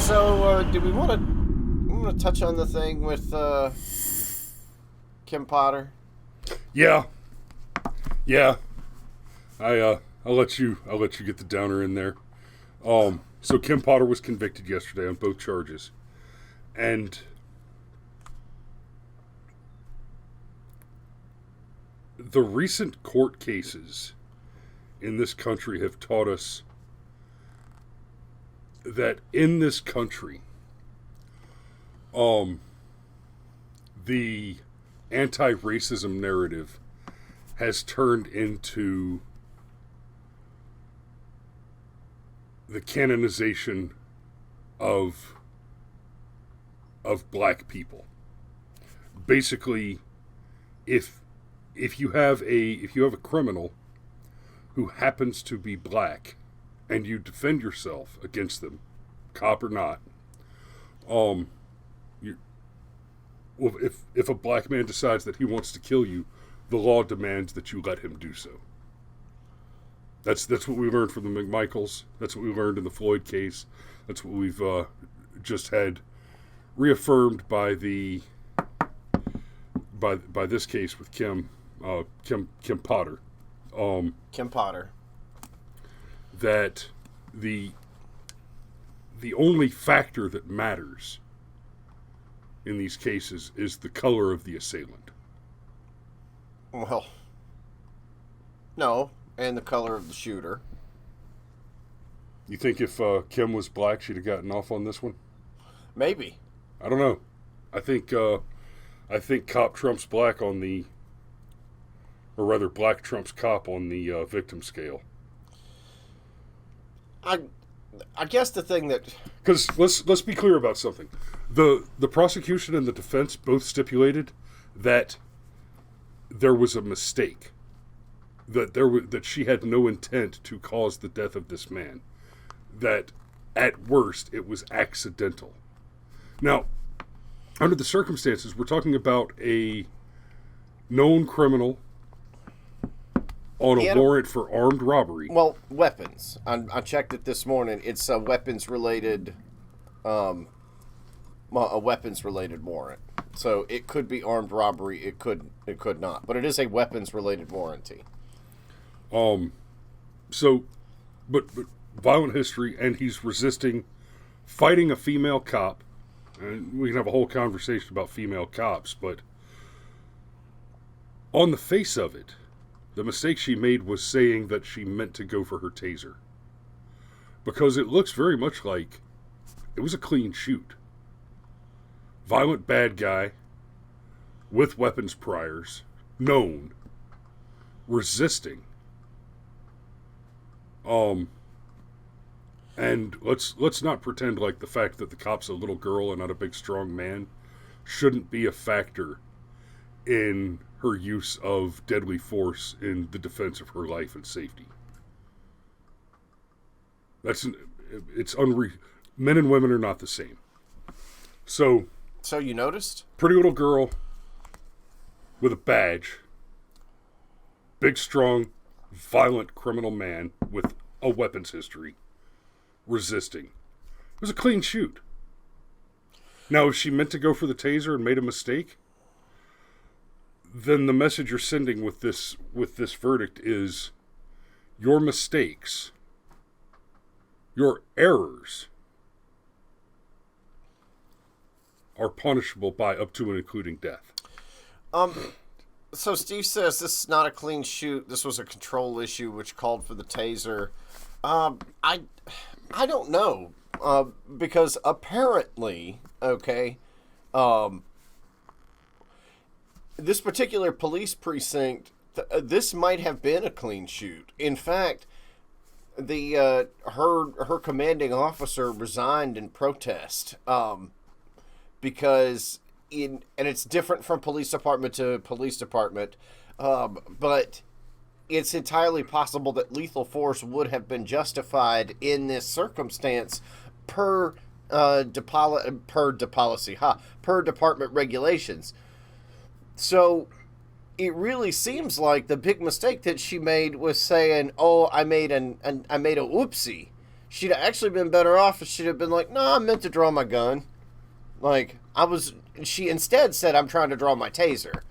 So, do we want to touch on the thing with Kim Potter? Yeah, yeah. I'll let you get the downer in there. So Kim Potter was convicted yesterday on both charges, and the recent court cases in this country have taught us that in this country, the anti-racism narrative has turned into the canonization of black people. Basically, if you have a criminal who happens to be black and you defend yourself against them, cop or not, well, if a black man decides that he wants to kill you, the law demands that you let him do so. That's what we learned from the McMichaels. That's what we learned in the Floyd case. That's what we've just had reaffirmed by this case with Kim Potter. Kim Potter. That the only factor that matters in these cases is the color of the assailant. Well, no, and the color of the shooter. You think if Kim was black, she'd have gotten off on this one? Maybe. I don't know. I think cop trumps black on the, or rather, black trumps cop on the victim scale. I guess the thing that, because let's be clear about something. The prosecution and the defense both stipulated that there was a mistake, that she had no intent to cause the death of this man, that at worst it was accidental. Now, under the circumstances, we're talking about a known criminal on a warrant for armed robbery. Well, weapons. I checked it this morning. It's a weapons-related, warrant. So it could be armed robbery. It could not. But it is a weapons-related warranty. So, but violent history, and he's resisting fighting a female cop. And we can have a whole conversation about female cops, but on the face of it, the mistake she made was saying that she meant to go for her taser. Because it looks very much like it was a clean shoot. Violent bad guy with weapons priors, known, resisting. And let's not pretend like the fact that the cop's a little girl and not a big strong man shouldn't be a factor in her use of deadly force in the defense of her life and safety. Men and women are not the same. So you noticed? Pretty little girl with a badge, big, strong, violent criminal man with a weapons history, resisting. It was a clean shoot. Now, if she meant to go for the taser and made a mistake, then the message you're sending with this verdict is your mistakes, your errors, are punishable by up to and including death. So Steve says this is not a clean shoot. This was a control issue which called for the taser. I don't know. Because apparently, okay, this particular police precinct, this might have been a clean shoot. In fact, the her commanding officer resigned in protest because and it's different from police department to police department, but it's entirely possible that lethal force would have been justified in this circumstance per department regulations. So it really seems like the big mistake that she made was saying, "Oh, I made a oopsie." she'd actually been better off if she'd have been like, no, I meant to draw my gun. Like, she instead said, I'm trying to draw my taser.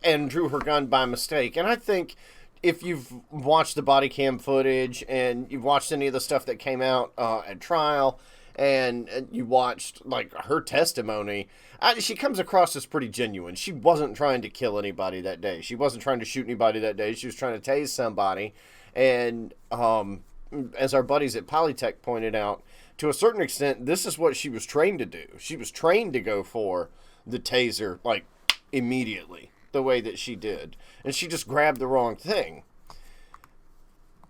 And drew her gun by mistake. And I think if you've watched the body cam footage and you've watched any of the stuff that came out at trial, and you watched, like, her testimony, she comes across as pretty genuine. She wasn't trying to kill anybody that day. She wasn't trying to shoot anybody that day. She was trying to tase somebody. And as our buddies at Polytech pointed out, to a certain extent, this is what she was trained to do. She was trained to go for the taser, like, immediately, the way that she did. And she just grabbed the wrong thing.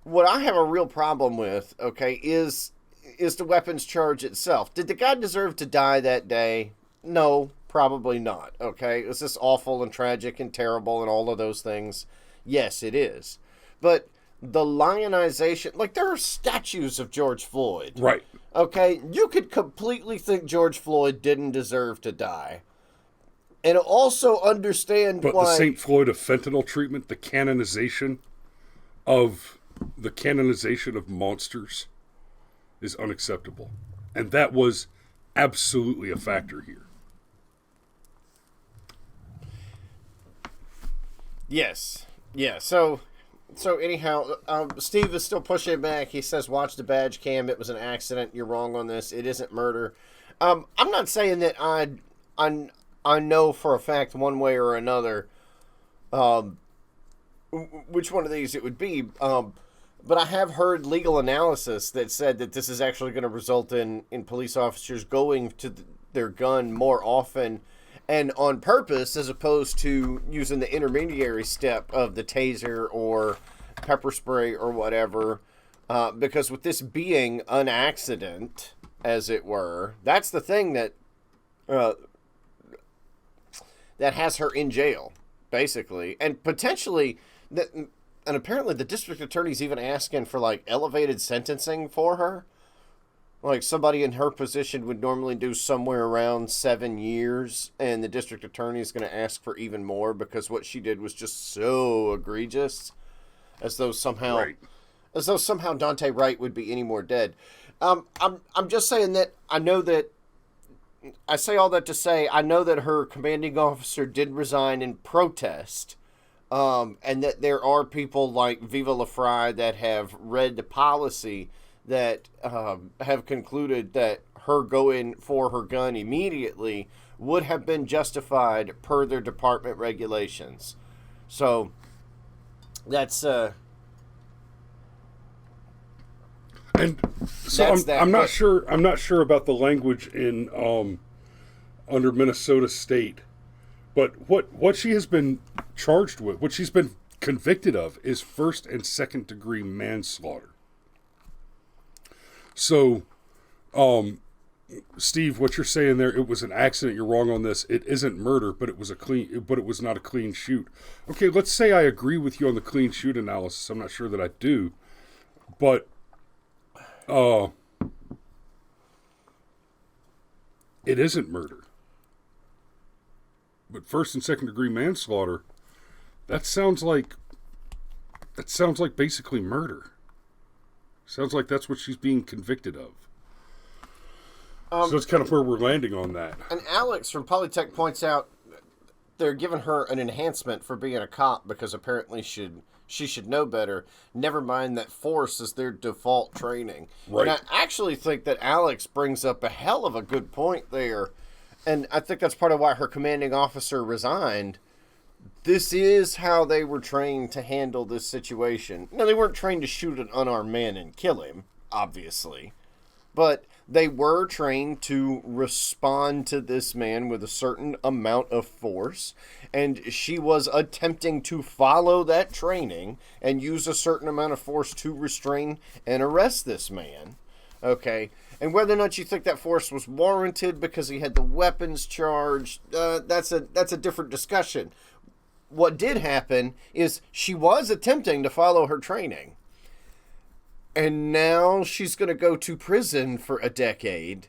What I have a real problem with, okay, is the weapons charge itself. Did the guy deserve to die that day? No, probably not, okay? Is this awful and tragic and terrible and all of those things? Yes, it is. But the lionization, like, there are statues of George Floyd. Right. Okay? You could completely think George Floyd didn't deserve to die. And also understand but why... the St. Floyd of fentanyl treatment, the canonization of monsters is unacceptable. And that was absolutely a factor here. Yes. Yeah, so anyhow, Steve is still pushing back. He says, watch the badge cam. It was an accident. You're wrong on this. It isn't murder. I'm not saying that I know for a fact one way or another which one of these it would be. But I have heard legal analysis that said that this is actually going to result in police officers going to their gun more often and on purpose, as opposed to using the intermediary step of the taser or pepper spray or whatever. Because with this being an accident, as it were, that's the thing that has her in jail, basically. And potentially, and apparently the district attorney's even asking for, like, elevated sentencing for her. Like, somebody in her position would normally do somewhere around 7 years, and the district attorney is going to ask for even more because what she did was just so egregious, as though somehow Dante Wright would be any more dead. I'm just saying that I say all that to say I know that her commanding officer did resign in protest, and that there are people like Viva La Fry that have read the policy that have concluded that her going for her gun immediately would have been justified per their department regulations. So that's and so I'm not sure about the language in under Minnesota State, but what she has been charged with, what she's been convicted of, is first and second degree manslaughter. So, Steve, what you're saying there, it was an accident. You're wrong on this. It isn't murder, but it was not a clean shoot. Okay, let's say I agree with you on the clean shoot analysis. I'm not sure that I do, but it isn't murder. But first and second degree manslaughter, that sounds like basically murder. Sounds like that's what she's being convicted of. So that's kind of where we're landing on that. And Alex from Polytech points out they're giving her an enhancement for being a cop because apparently she should know better. Never mind that force is their default training. Right. And I actually think that Alex brings up a hell of a good point there. And I think that's part of why her commanding officer resigned. This is how they were trained to handle this situation. Now, they weren't trained to shoot an unarmed man and kill him, obviously. But they were trained to respond to this man with a certain amount of force. And she was attempting to follow that training and use a certain amount of force to restrain and arrest this man. Okay? And whether or not you think that force was warranted because he had the weapons charge, that's a different discussion. What did happen is she was attempting to follow her training. And now she's going to go to prison for a decade.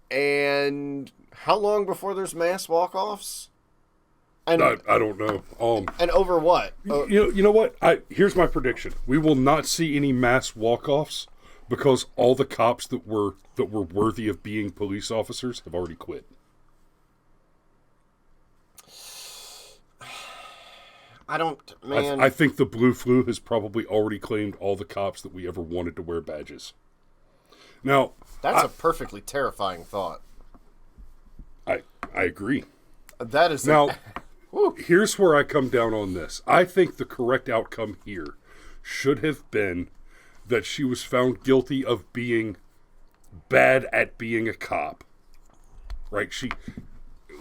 And how long before there's mass walk-offs? And I don't know. and over what? You know what? Here's my prediction: we will not see any mass walk-offs because all the cops that were worthy of being police officers have already quit. I don't, man. I think the blue flu has probably already claimed all the cops that we ever wanted to wear badges. Now, that's a perfectly terrifying thought. I agree. That is now. Here's where I come down on this. I think the correct outcome here should have been that she was found guilty of being bad at being a cop. Right?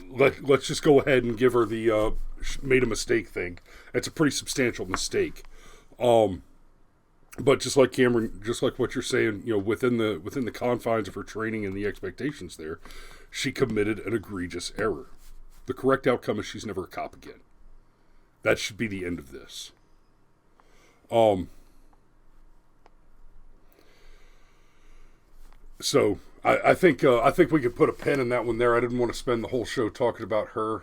Let's just go ahead and give her the made a mistake thing. It's a pretty substantial mistake. But just like Cameron, just like what you're saying, within the confines of her training and the expectations there, she committed an egregious error. The correct outcome is she's never a cop again. That should be the end of this. So I think we could put a pin in that one there. I didn't want to spend the whole show talking about her.